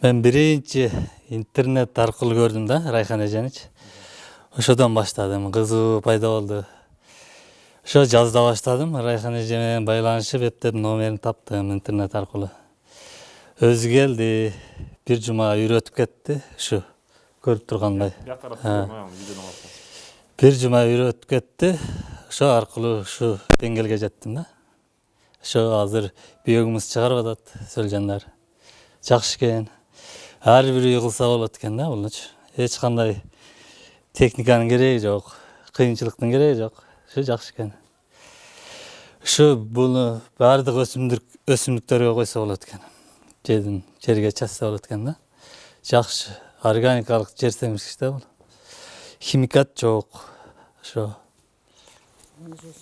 Мен биринчи интернет аркылуу көрдүм да Райхан эженичи. Ошодон баштадым, кызуу пайда болду. Ошо жазда баштадым, Райхан эже менен байланышып, эптеп номерин таптым интернет аркылуу. Өзү келди, бир жума үйрөтүп кетти, ушу көрүп тургандай. Бир жума үйрөтүп кетти, ошо аркылуу ушу деңгээлге жеттим да. Ошо азыр бүйөгүмүз чыгарып атат, Сөлжандар. Жакшы экен. Ар бири кылса болот экен да булнучу. Эч кандай техниканын кереги жок, кыйынчылыктын кереги жок. Ушу жакшы экен. Ушу буну баардык өсүмдүктөргө койсо болот экен. Жерге чачса болот экен да. Жакшы, органикалык жер семирткич да бул. Химикат жок. Ошо.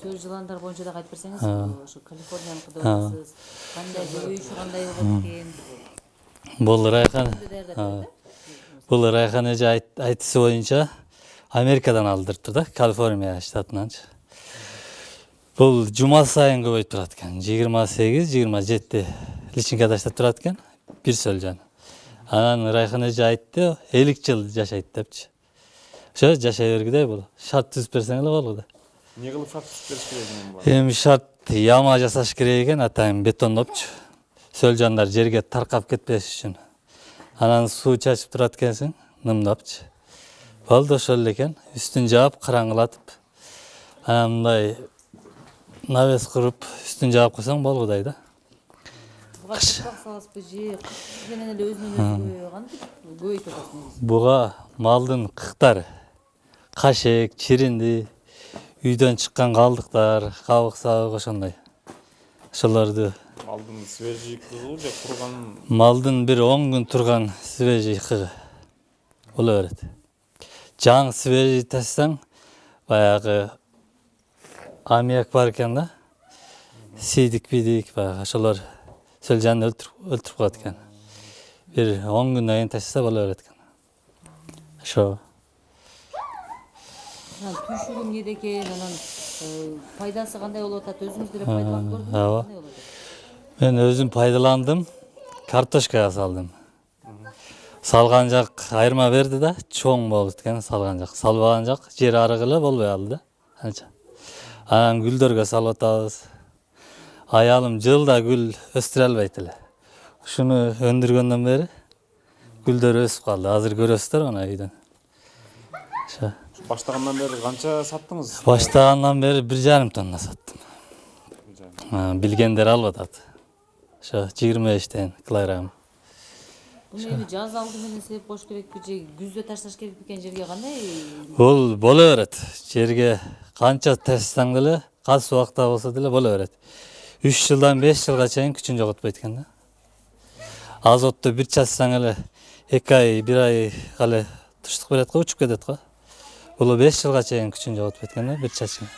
Сөз жыландар боюнча да айтып берсеңиз, ошо Калифорнияныкы деп атасыз. Кандай көбөйүшү кандай болот экен? Бул Райхан эже айтысы боюнча Америкадан алдырыптыр да, Калифорния штатынан. Бул жума сайын көбөйүп турат экен. 28-27 личинка таштап турат экен, бир Сөлжан. Анан Райхан эже айтты, 50 жыл жашайт депчи. Ошо жашай бергидей бул. Шарт түзүп берсең эле болду да. Эмне кылып шарт түзүп бериш керек экен буга? Эми шарт яма жасаш керек экен, атайын бетондопчу. Сөлжандар жерге таркап кетпеш үчүн. Анан суу чачып турат экенсиң, нымдапчы. Болду ошол эле экен. Үстүн жаап, караңгылатып. Анан мындай навес куруп, үстүн жаап койсоң болгудай да. Буга топурак саласызбы же менен эле өзүнөн өзү кантип көбөйтүп атасыз? Буга малдын кыктары, кашек, чиринди, үйдөн чыккан калдыктар, кабык-сабык ошондой. Ошолорду Малдын свежий кыгы же турган? Малдын бир 10 күн турган свежий кыгы боло берет. Жаңы свежий тассаң, баягы аммиак бар экен да. Сидик-бидик баягы ошолор Сөлжанды өлтүрүп коет экен. Бир 10 күндөн кийин ташса боло берет экен. Ошо. Түйшүгү эмнеде экен, анан пайдасы кандай болуп атат? Өзүңүз деле пайдаланып көрдүңүзбү? Ооба. Кандай болуп атат? Мен өзүм пайдаландым, картошкага салдым. Салган жак айырма берди да, чоң болуп экен салган жак. Салбаган жак жер арыгы эле болбой калды да. Анча. Анан гүлдөргө салып атабыз. Аялым жылда гүл өстүрө албайт эле. Ушуну өндүргөндөн бери гүлдөр өсүп калды. Азыр көрөсүздөр ана үйдөн. Ошо. Баштагандан бeri канча саттыңыз? Баштагандан бери 1,5 тонна саттым. Билгендер алып атат. Ошо 25 килограмм. Буну эми жаз алды менен себеп кош керекпи же күздө ташташ керек бекен жерге кандай? Бул боло берет. Жерге канча таштасаң деле, кас убакта болсо деле боло берет. 3 жылдан 5 жылга чейин күчүн жоготпойт экен да. Азотту бир чачсаң эле 2 ай, 1 ай кале туштук берет го, учуп кетет го. Бул 5 жылга чейин күчүн жоготпойт экен да, бир чачсаң.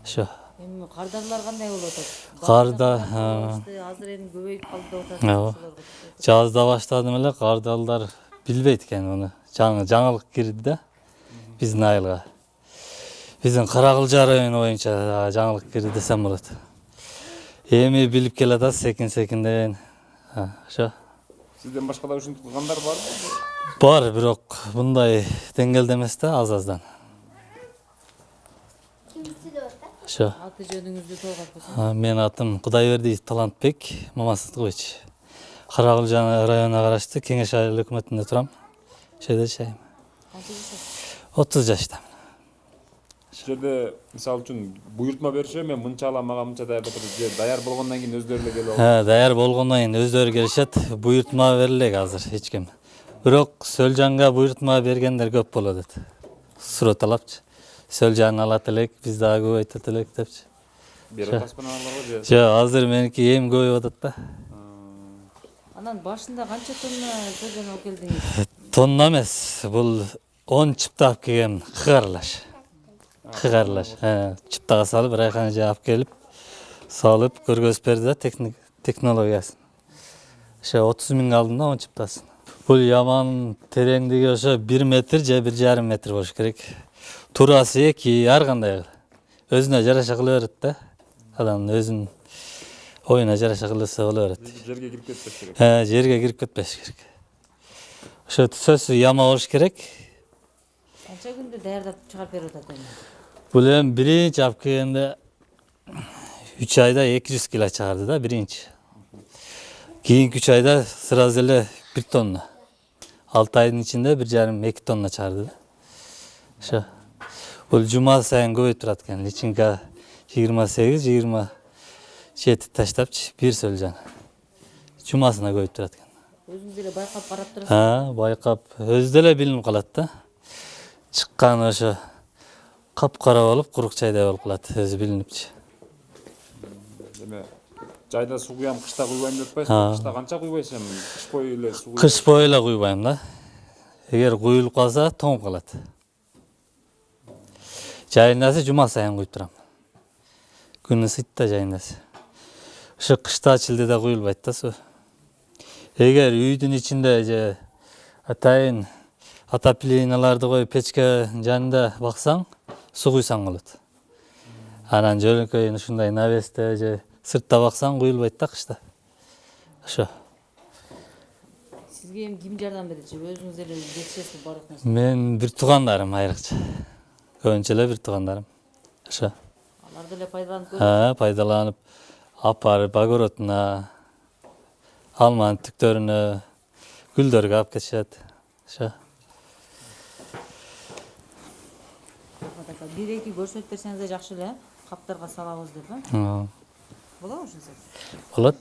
Ошо. Эми кардарлар кандай болуп атат? Карда азыр эми көбөйүп калды деп атат. Жазда баштадым эле, кардалдар билбейт экен муну. Жаңылык кирди да биздин айылга. Биздин Каракылжа району боюнча жаңылык кирди десем болот. Эми билип келатат секин-секинден. Ошо. Сизден башка да ушинтип кылгандар барбы? Бар, бирок мындай деңгээлде эмес да, аз-аздан. Ошо. Аты жөнүңүздү толук айтсаңыз. Мен атым Кудайбердиев Талантбек Мамасыздыкович. Каракылжа районуна карашты Кеңеш айыл өкмөтүндө турам. Ошо жерде жашайм. Канча жашайсыз? 30 жаштамын. Ошол жерде мисалы үчүн буйртма бериши, мен мынча алам, мага мынча даяр деп же даяр болгондон кийин өздөрү эле келип алып. Даяр болгондон кийин өздөрү келишет. Буйртма берилек азыр эч ким. Бирок Сөлжанга буйртма бергендер көп болот дейт. Суроо талапчы. Сөлжан алат элек, биз дагы көбөйтөт элек депчи. Берип атасызбы аларга же? Жок, азыр меники эми көбөйүп атат да. Анан башында канча тонна Сөлжан алып келдиңиз? Тонна эмес, бул 10 чыпта алып келгем, кыгарылаш. Чыптага салып, Райхан эже алып келип, салып көргөзүп берди да технологиясын. Ошо 30 миңге алдым да 10 чыптасын. Бул яманын тереңдиги ошо 1 метр же 1,5 метр болуш керек. Турасы 2, ар кандай. Өзүнө жараша кыла берет да. Адамдын өзүнүн Oyuna жараша кылса боло берет. Жерге кирип кетпеш керек. Жерге кирип кетпеш керек. Ошо сөзсүз яма болуш керек. Канча күндө даярдап чыгарып берип атат эми? Бул эми биринчи алып келгенде 3 айда 200 кило чыгарды да биринчи. Кийинки 3 айда сразу эле 1 тонна. 6 айдын ичинде 1,5-2 тонна чыгарды да. Ошо. Бул жума сайын көбөйүп турат экен. Личинка 28-27 таштапчы бир сөлжан. Жумасына көбөйүп турат экен. Өзүңүз эле байкап карап турасыз. Байкап өзү деле билинип калат да. Чыкканы ошо капкара болуп, курук чайдай болуп калат, өзү билинипчи. Эме жайда суу куям, кышта куйбайм деп атпайсызбы? Кышта канча куйбайсың? Кыш бою эле суу куйбайсың. Кыш бою эле куйбайм да. Эгер куюлуп калса, тоңуп калат. Жайындасы жума сайын куюп турам. Күн ысыйт да жайындасы. Ошо кышта чилдеде куюлбайт да суу. Эгер үйдүн ичинде же атайын отопленияларды коюп печке жанында баксаң, суу куйсаң болот. Анан жөнөкөй ушундай навесте же сыртта баксаң куюлбайт да кышта. Ошо. Сизге эми ким жардам берет же өзүңүз эле жетишесизби баардык нерсе? Мен бир туугандарым айрыкча. Көбүнчө эле бир туугандарым. Ошо. Аларды эле пайдаланып көрөт. Пайдаланып апарып огородуна, алманын түктөрүнө, гүлдөргө алып кетишет. Ошо. Бир-эки көрсөтүп берсеңиз да жакшы эле, каптарга салабыз деп, Aa, болобу ошентсе? Болот.